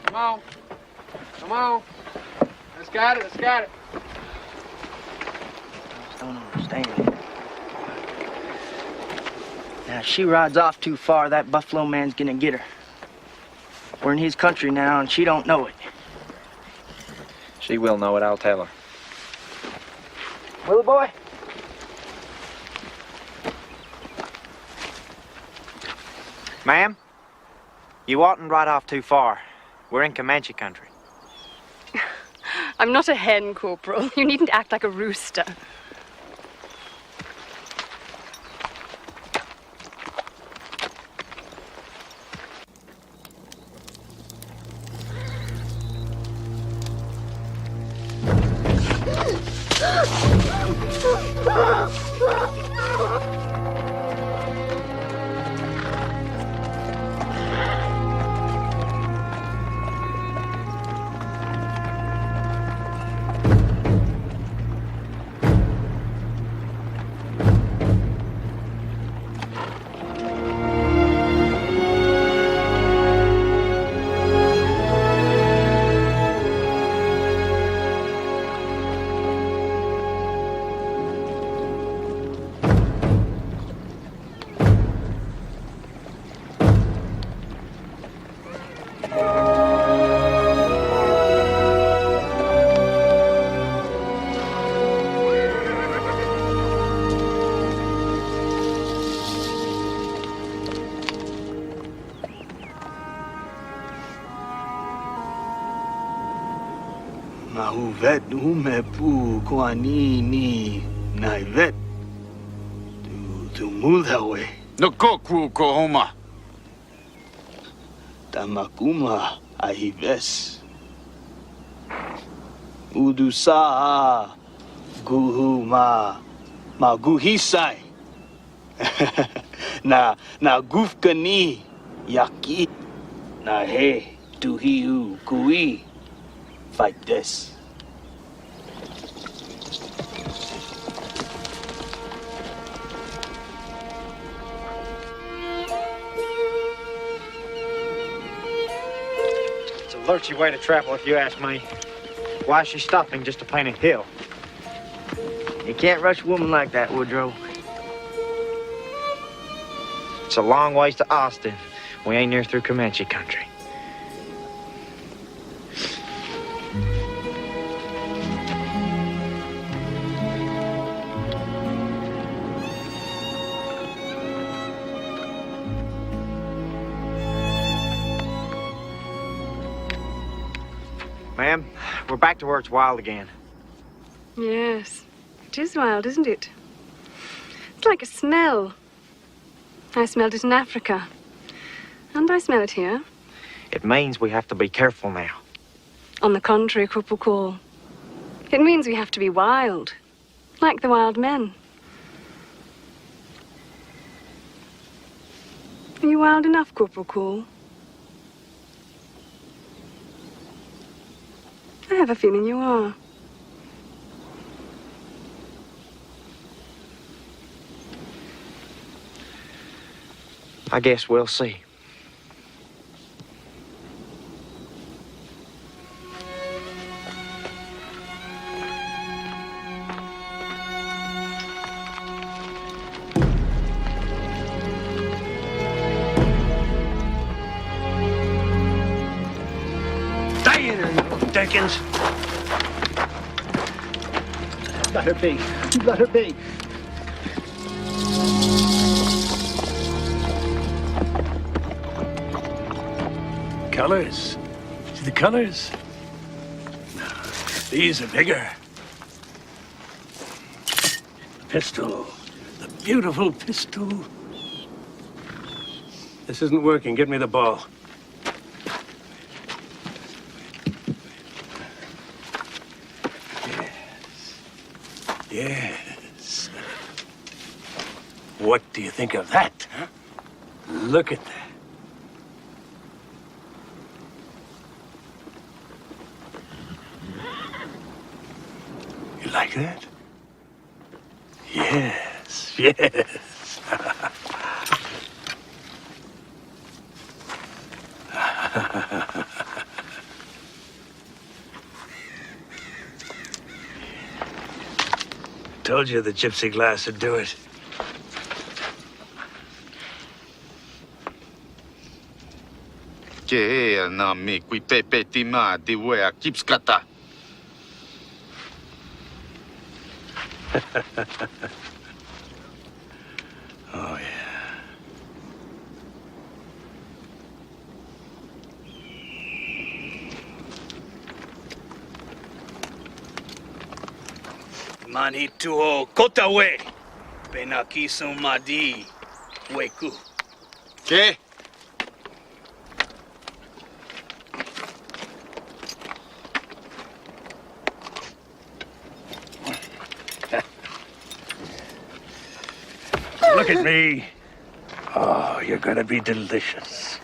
Come on. Come on. Let's got it. Let's got it. I don't understand. Now, if she rides off too far, that buffalo man's gonna get her. We're in his country now, and she don't know it. She will know it, I'll tell her. Willie boy? Ma'am, you oughtn't ride off too far. We're in Comanche country. I'm not a hen, Corporal. You needn't act like a rooster. Huvet umepu kwanini naivet. Tu mulhawe. No koku kohoma. Tamakuma ahives. Udusa guhuma maguhisai. na gufkani yaki. Na he tuhiu kui. Fight this. It's a lurchy way to travel, if you ask me. Why is she stopping just to paint a hill? You can't rush a woman like that, Woodrow. It's a long ways to Austin. We ain't near through Comanche country. Ma'am, we're back to where it's wild again. Yes, it is wild, isn't it? It's like a smell. I smelled it in Africa. And I smell it here. It means we have to be careful now. On the contrary, Corporal Call. It means we have to be wild. Like the wild men. Are you wild enough, Corporal Call? I have a feeling you are. I guess we'll see. Dickens. Got her big. You got her big. Colors. See the colors? These are bigger. Pistol. The beautiful pistol. This isn't working. Get me the ball. Yes. What do you think of that, huh? Look at that. You like that? Yes, yes. Told you the gypsy glass would do it. Che na mi qui pepe tima di wea kipskata. Oh, yeah. Manituo kotawe. Penakiso madi. Weku. Che? Look at me. Oh, you're gonna be delicious.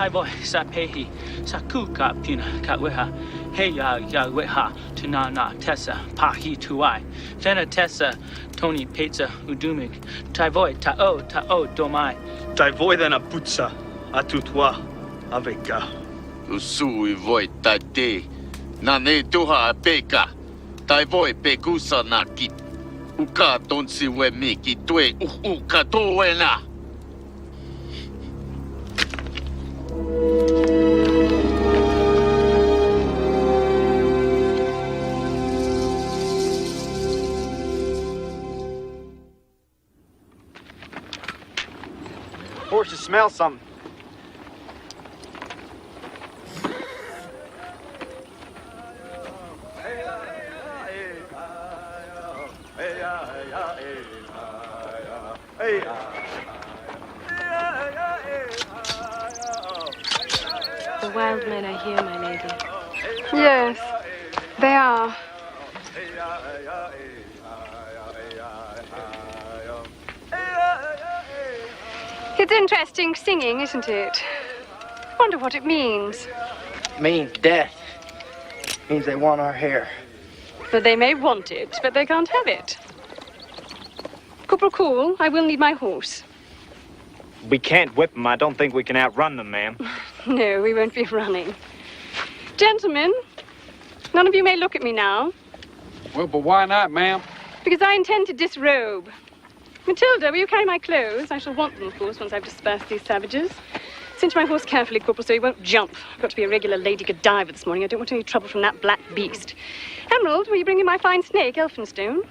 Taiboy sa pehi sa kuka pina kaweha heya ya weha tunana tessa pahi tuai fena tessa Tony pizza udumik Taiboy tao domai Taivoy dana putsa atutwa aveka. Usui voi tate. Nane tuha peka. Taivoy pekusa nakit. Uka tonsi we miki tue uka toena. Horses smell something. The wild men are here, my lady. Yes, they are. It's interesting singing, isn't it? Wonder what it means. Means death. Means they want our hair. But they may want it, but they can't have it. Corporal Cool, I will need my horse. We can't whip them. I don't think we can outrun them, ma'am. No, we won't be running. Gentlemen, none of you may look at me now. Well, but why not, ma'am? Because I intend to disrobe. Matilda, will you carry my clothes? I shall want them, of course, once I've dispersed these savages. Cinch my horse carefully, Corporal, so he won't jump. I've got to be a regular Lady Godiva this morning. I don't want any trouble from that black beast. Emerald, will you bring me my fine snake, Elphinstone?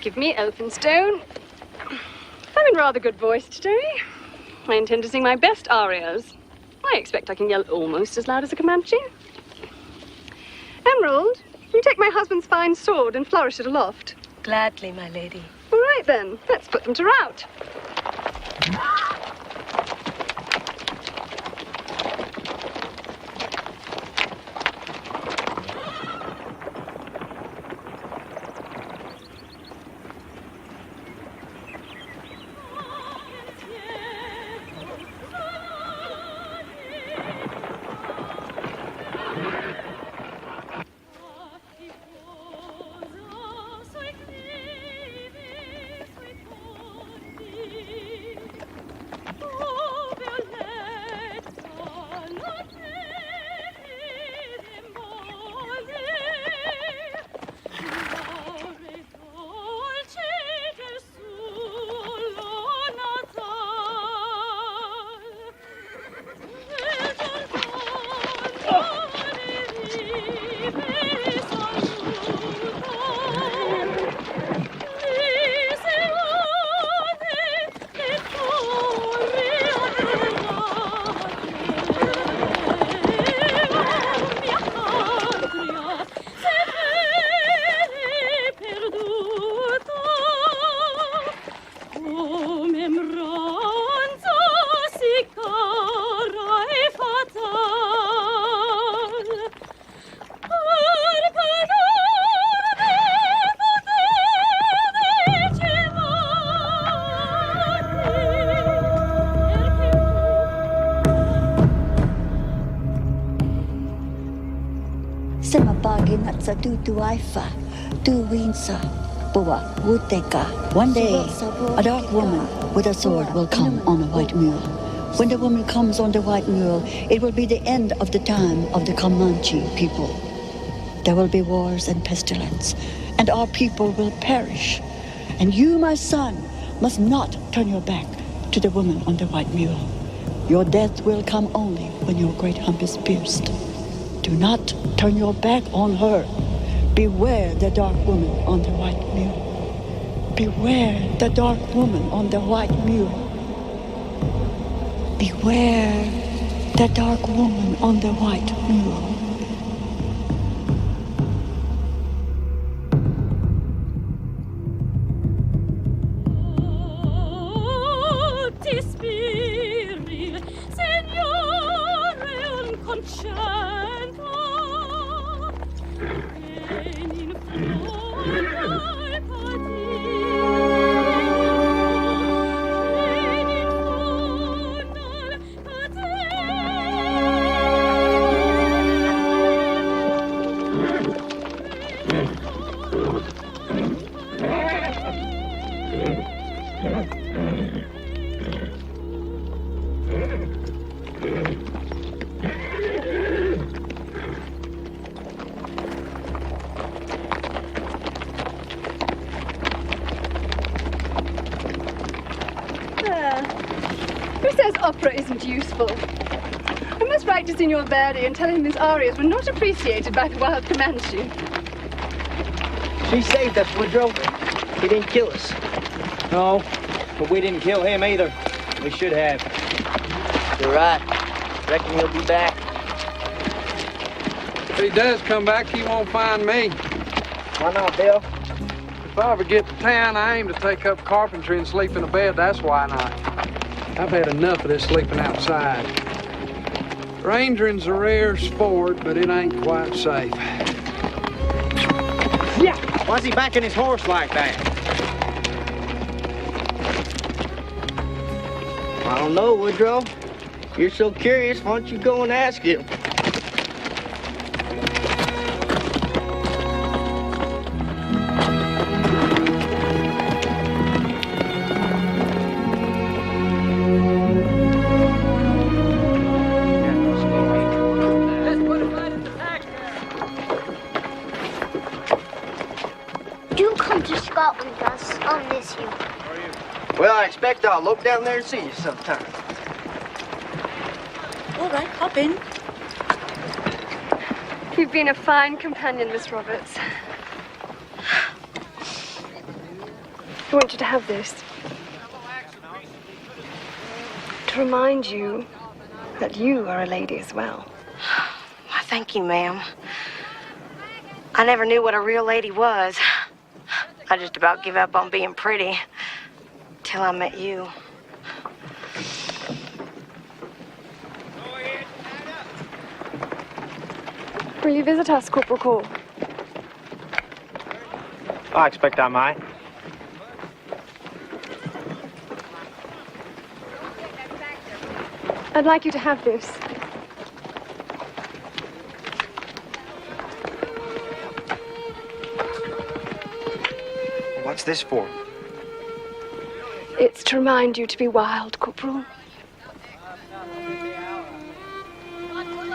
Give me Elphinstone. I'm in rather good voice today. I intend to sing my best arias. I expect I can yell almost as loud as a Comanche. Emerald, will you take my husband's fine sword and flourish it aloft? Gladly, my lady. All right, then. Let's put them to rout. Sa tutuaifa, tuwinsa, boa, wuteka. One day, a dark woman with a sword will come on a white mule. When the woman comes on the white mule, it will be the end of the time of the Comanche people. There will be wars and pestilence, and our people will perish. And you, my son, must not turn your back to the woman on the white mule. Your death will come only when your great hump is pierced. Do not turn your back on her. Beware the dark woman on the white mule. beware the dark woman on the white mule. Beware the dark woman on the white mule. Who says opera isn't useful? I must write to Signor Verdi and tell him his arias were not appreciated by the wild Comanche. She saved us, Woodrow. He didn't kill us. No, but we didn't kill him either. We should have. You're right. Reckon he'll be back. If he does come back, he won't find me. Why not, Bill? If I ever get to town, I aim to take up carpentry and sleep in a bed. That's why not. I've had enough of this sleeping outside. Rangering's a rare sport, but it ain't quite safe. Yeah! Why's he backing his horse like that? I don't know, Woodrow. You're so curious, why don't you go and ask him? Do come to Scotland, Gus. I'll miss you. Well, I expect I'll look down there and see you sometime. All right, hop in. You've been a fine companion, Miss Roberts. I want you to have this. To remind you that you are a lady as well. Why, thank you, ma'am. I never knew what a real lady was. I just about give up on being pretty till I met you. Will you visit us, Corporal Cole? I expect I might. I'd like you to have this. What's this for? It's to remind you to be wild, Corporal.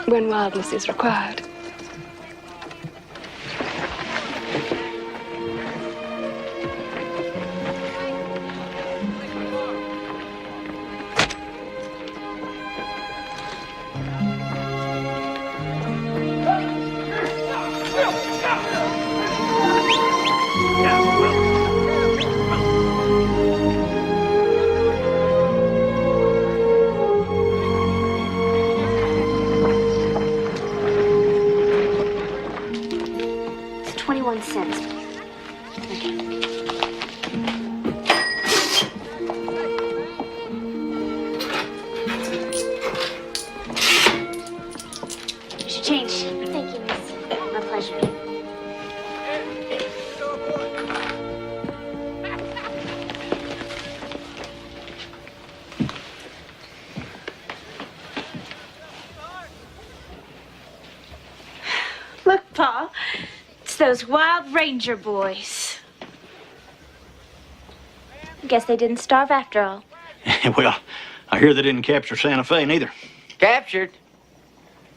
When wildness is required. Those wild ranger boys. Guess they didn't starve after all. Well, I hear they didn't capture Santa Fe neither. Captured?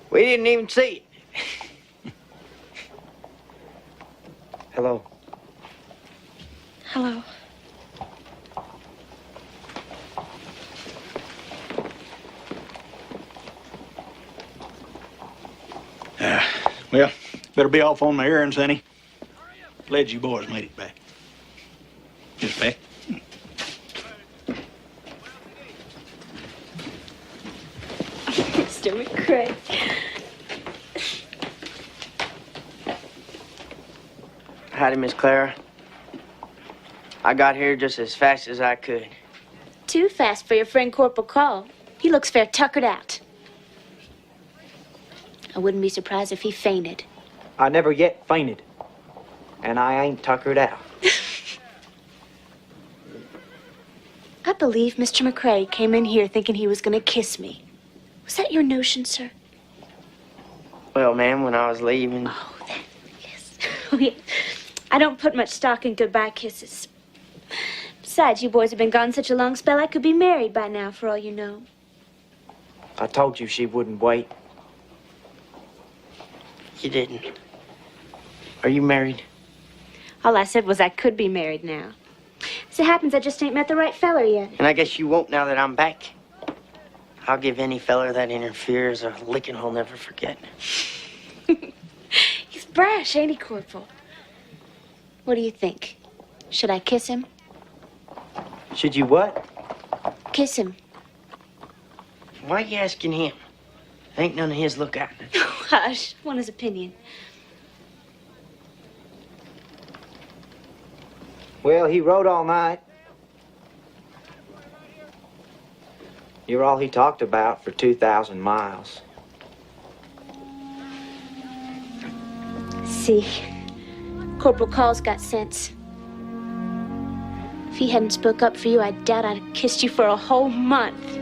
We didn't even see it. Hello. Hello. Well, better be off on my errands, Annie. Glad you boys made it back. Just back. Mr. McCrae. Howdy, Miss Clara. I got here just as fast as I could. Too fast for your friend Corporal Call. He looks fair tuckered out. I wouldn't be surprised if he fainted. I never yet fainted. And I ain't tuckered out. I believe Mr. McCrae came in here thinking he was going to kiss me. Was that your notion, sir? Well, ma'am, when I was leaving... Oh, that, yes. Oh, yeah. I don't put much stock in goodbye kisses. Besides, you boys have been gone such a long spell, I could be married by now, for all you know. I told you she wouldn't wait. You didn't. Are you married? All I said was I could be married now. As it happens, I just ain't met the right feller yet. And I guess you won't now that I'm back. I'll give any feller that interferes a licking he'll never forget. He's brash, ain't he, Corporal? What do you think? Should I kiss him? Should you what? Kiss him. Why are you asking him? Ain't none of his lookout. Hush, want his opinion. Well, he rode all night. You're all he talked about for 2,000 miles. See, Corporal Call's got sense. If he hadn't spoke up for you, I doubt I'd have kissed you for a whole month.